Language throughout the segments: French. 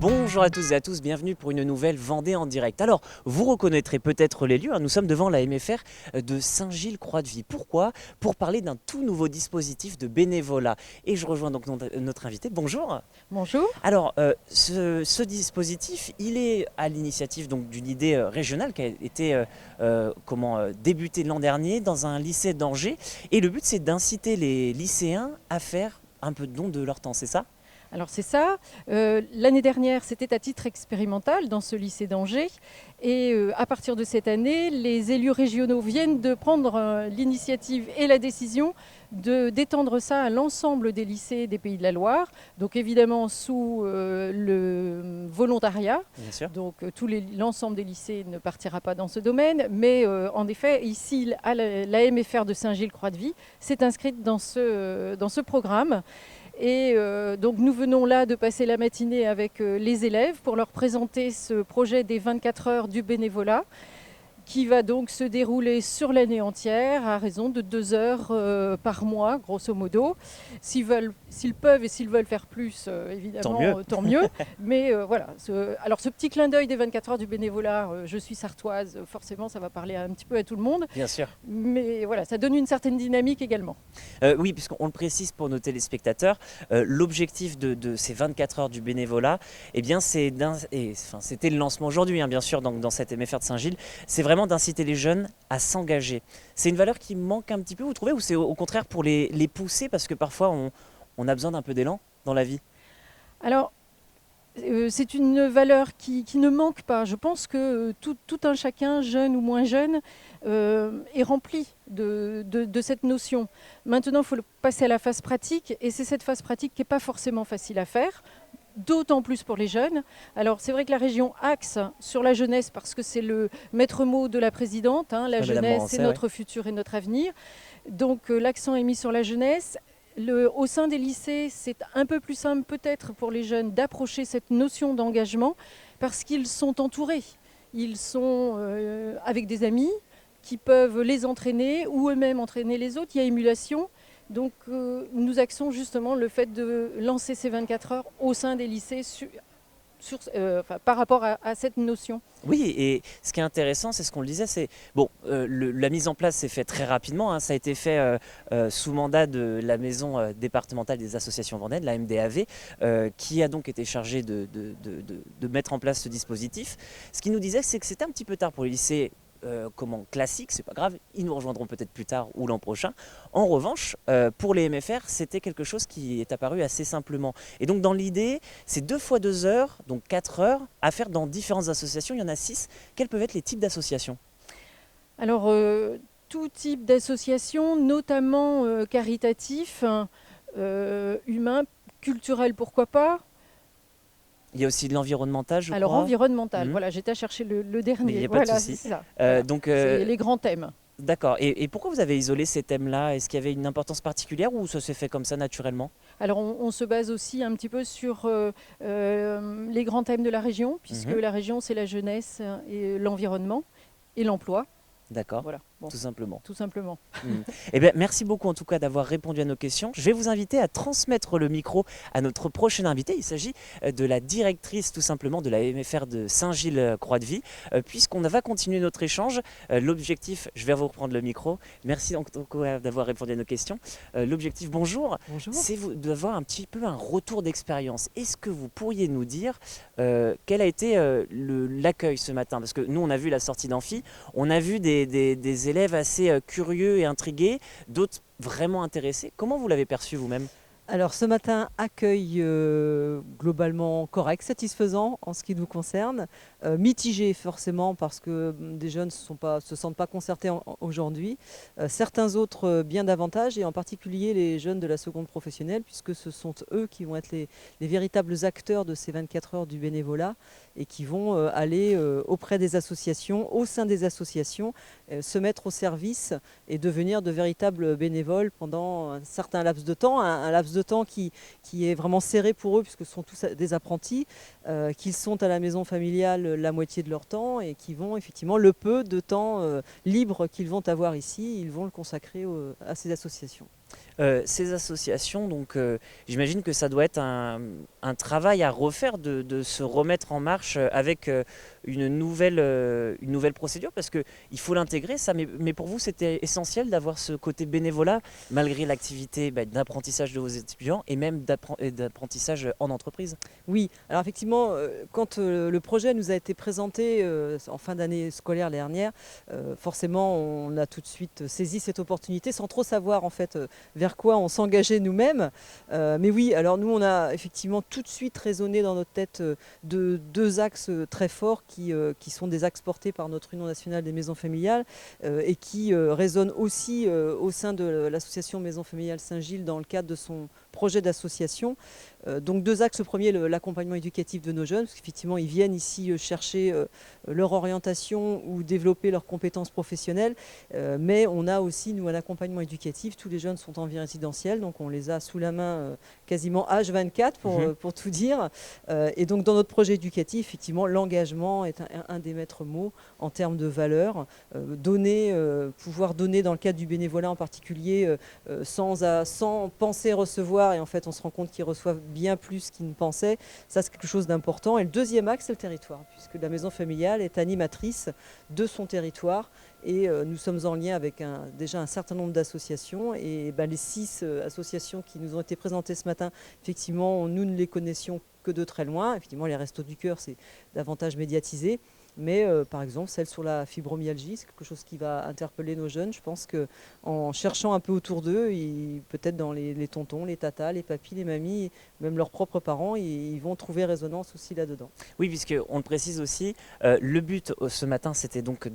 Bonjour à tous et à tous, bienvenue pour une nouvelle Vendée en direct. Alors, vous reconnaîtrez peut-être les lieux, nous sommes devant la MFR de Saint-Gilles-Croix-de-Vie. Pourquoi? Pour parler d'un tout nouveau dispositif de bénévolat. Et je rejoins donc notre invité. Bonjour. Bonjour. Alors, ce dispositif, il est à l'initiative donc d'une idée régionale qui a été débutée l'an dernier dans un lycée d'Angers. Et le but, c'est d'inciter les lycéens à faire un peu de don de leur temps, c'est ça? Alors c'est ça. L'année dernière, c'était à titre expérimental dans ce lycée d'Angers. Et à partir de cette année, les élus régionaux viennent de prendre l'initiative et la décision d'étendre ça à l'ensemble des lycées des Pays de la Loire. Donc évidemment sous le volontariat. Bien sûr. Donc l'ensemble des lycées ne partira pas dans ce domaine. Mais en effet, ici, à la MFR de Saint-Gilles-Croix-de-Vie s'est inscrite dans ce programme. Et donc nous venons là de passer la matinée avec les élèves pour leur présenter ce projet des 24 heures du bénévolat qui va donc se dérouler sur l'année entière à raison de 2 heures par mois, grosso modo. S'ils peuvent et s'ils veulent faire plus, évidemment, tant mieux. Mais voilà. Alors ce petit clin d'œil des 24 heures du bénévolat, je suis sartoise, forcément ça va parler un petit peu à tout le monde. Bien sûr. Mais voilà, ça donne une certaine dynamique également. Oui, puisqu'on le précise pour nos téléspectateurs, l'objectif de ces 24 heures du bénévolat, eh bien, c'était le lancement aujourd'hui, bien sûr, dans cette MFR de Saint-Gilles, c'est vraiment d'inciter les jeunes à s'engager. C'est une valeur qui manque un petit peu, vous trouvez, ou c'est au contraire pour les pousser, parce que parfois on a besoin d'un peu d'élan dans la vie? Alors, c'est une valeur qui ne manque pas. Je pense que tout un chacun, jeune ou moins jeune, est rempli de cette notion. Maintenant, il faut passer à la phase pratique, et c'est cette phase pratique qui n'est pas forcément facile à faire, d'autant plus pour les jeunes. Alors c'est vrai que la région axe sur la jeunesse, parce que c'est le maître mot de la présidente, hein, la jeunesse, c'est notre futur et notre avenir. Donc l'accent est mis sur la jeunesse. Au sein des lycées, c'est un peu plus simple peut-être pour les jeunes d'approcher cette notion d'engagement parce qu'ils sont entourés. Ils sont avec des amis qui peuvent les entraîner ou eux-mêmes entraîner les autres. Il y a émulation. Donc nous axons justement le fait de lancer ces 24 heures au sein des lycées par rapport à cette notion. Oui, et ce qui est intéressant, c'est ce qu'on le disait, c'est la mise en place s'est faite très rapidement, hein, ça a été fait sous mandat de la maison départementale des associations vendéennes, la MDAV, qui a donc été chargée de mettre en place ce dispositif. Ce qu'il nous disait, c'est que c'était un petit peu tard pour les lycées. Classique, c'est pas grave, ils nous rejoindront peut-être plus tard ou l'an prochain. En revanche, pour les MFR, c'était quelque chose qui est apparu assez simplement. Et donc dans l'idée, c'est 2 fois 2 heures, donc 4 heures, à faire dans différentes associations. Il y en a 6. Quels peuvent être les types d'associations? Alors, tout type d'associations, notamment caritatifs, humains, culturels, pourquoi pas. Il y a aussi de l'environnemental, je crois. Alors, environnemental, voilà, j'étais à chercher le dernier. Mais il n'y a pas voilà, de souci. c'est ça. Voilà. C'est les grands thèmes. D'accord. Et pourquoi vous avez isolé ces thèmes-là? Est-ce qu'il y avait une importance particulière ou ça s'est fait comme ça naturellement? Alors, on se base aussi un petit peu sur les grands thèmes de la région, puisque la région, c'est la jeunesse et l'environnement et l'emploi. D'accord, voilà. Bon. Tout simplement. Tout simplement. Eh bien, merci beaucoup en tout cas d'avoir répondu à nos questions. Je vais vous inviter à transmettre le micro à notre prochain invité. Il s'agit de la directrice tout simplement de la MFR de Saint-Gilles-Croix-de-Vie. Puisqu'on va continuer notre échange, l'objectif, je vais vous reprendre le micro. Merci encore d'avoir répondu à nos questions. L'objectif, bonjour, c'est d'avoir un petit peu un retour d'expérience. Est-ce que vous pourriez nous dire quel a été l'accueil ce matin? Parce que nous, on a vu la sortie d'amphi, on a vu des élèves assez curieux et intrigués, d'autres vraiment intéressés. Comment vous l'avez perçu vous-même? Alors ce matin, accueil globalement correct, satisfaisant en ce qui nous concerne, mitigé forcément parce que des jeunes ne se sentent pas concertés aujourd'hui, certains autres bien davantage, et en particulier les jeunes de la seconde professionnelle, puisque ce sont eux qui vont être les véritables acteurs de ces 24 heures du bénévolat et qui vont aller auprès des associations, au sein des associations, se mettre au service et devenir de véritables bénévoles pendant un certain laps de temps, un laps de temps qui est vraiment serré pour eux puisque ce sont tous des apprentis, qu'ils sont à la maison familiale la moitié de leur temps et qui vont effectivement, le peu de temps libre qu'ils vont avoir ici, ils vont le consacrer à ces associations. Ces associations, donc j'imagine que ça doit être un travail à refaire de se remettre en marche avec une nouvelle procédure, parce qu'il faut l'intégrer, ça, mais pour vous c'était essentiel d'avoir ce côté bénévolat, malgré l'activité d'apprentissage de vos étudiants et même d'apprentissage en entreprise. Oui, alors effectivement, quand le projet nous a été présenté en fin d'année scolaire dernière, forcément on a tout de suite saisi cette opportunité sans trop savoir en fait vers quoi on s'engageait nous-mêmes. Mais oui, alors nous on a effectivement tout de suite raisonné dans notre tête de deux axes très forts qui sont des axes portés par notre Union nationale des maisons familiales et qui résonnent aussi au sein de l'association Maison Familiale Saint-Gilles dans le cadre de son projet d'association. Donc deux axes, le premier, l'accompagnement éducatif de nos jeunes, parce qu'effectivement ils viennent ici chercher leur orientation ou développer leurs compétences professionnelles, mais on a aussi nous un accompagnement éducatif, tous les jeunes sont en vie résidentielle, donc on les a sous la main quasiment H24 pour tout dire, et donc dans notre projet éducatif, effectivement l'engagement est un des maîtres mots en termes de valeurs, pouvoir donner dans le cadre du bénévolat en particulier sans penser recevoir, et en fait on se rend compte qu'ils reçoivent bien plus qu'ils ne pensaient. Ça, c'est quelque chose d'important. Et le deuxième axe, c'est le territoire, puisque la maison familiale est animatrice de son territoire. Et nous sommes en lien avec déjà un certain nombre d'associations. Et les 6 associations qui nous ont été présentées ce matin, effectivement, nous ne les connaissions que de très loin. Effectivement, les Restos du Cœur, c'est davantage médiatisé. Mais par exemple, celle sur la fibromyalgie, c'est quelque chose qui va interpeller nos jeunes. Je pense qu'en cherchant un peu autour d'eux, peut-être dans les tontons, les tatas, les papis, les mamies, même leurs propres parents, ils vont trouver résonance aussi là-dedans. Oui, puisqu'on le précise aussi, le but ce matin, c'était donc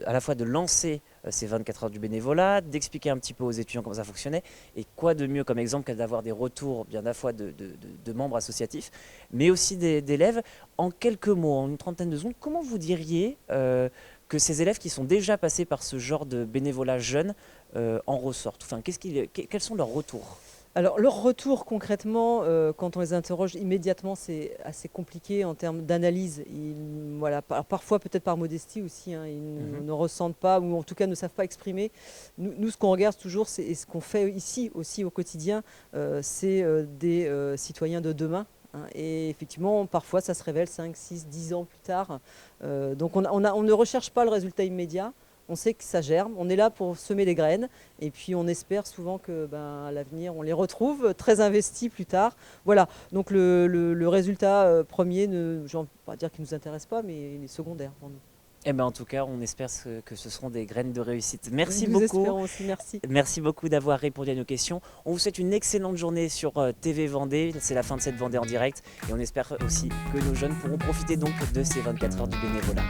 à la fois de lancer ces 24 heures du bénévolat, d'expliquer un petit peu aux étudiants comment ça fonctionnait, et quoi de mieux comme exemple que d'avoir des retours bien à la fois de membres associatifs, mais aussi d'élèves. En quelques mots, en une trentaine de secondes, comment vous diriez que ces élèves qui sont déjà passés par ce genre de bénévolat jeune en ressortent? Enfin, quels sont leurs retours? Alors, leur retour concrètement, quand on les interroge immédiatement, c'est assez compliqué en termes d'analyse. Voilà, parfois peut-être par modestie aussi, hein, ils ne ressentent pas, ou en tout cas ne savent pas exprimer. Nous ce qu'on regarde toujours, et ce qu'on fait ici aussi au quotidien, c'est des citoyens de demain. Et effectivement, parfois, ça se révèle 5, 6, 10 ans plus tard. Donc on ne recherche pas le résultat immédiat. On sait que ça germe, on est là pour semer les graines et puis on espère souvent que à l'avenir on les retrouve très investis plus tard. Voilà, donc le résultat premier, je ne vais pas dire qu'il ne nous intéresse pas, mais il est secondaire pour nous. Eh ben, en tout cas, on espère que ce seront des graines de réussite. Merci Nous beaucoup. espérons aussi, merci. Merci beaucoup d'avoir répondu à nos questions. On vous souhaite une excellente journée sur TV Vendée. C'est la fin de cette Vendée en direct. Et on espère aussi que nos jeunes pourront profiter donc de ces 24 heures du bénévolat.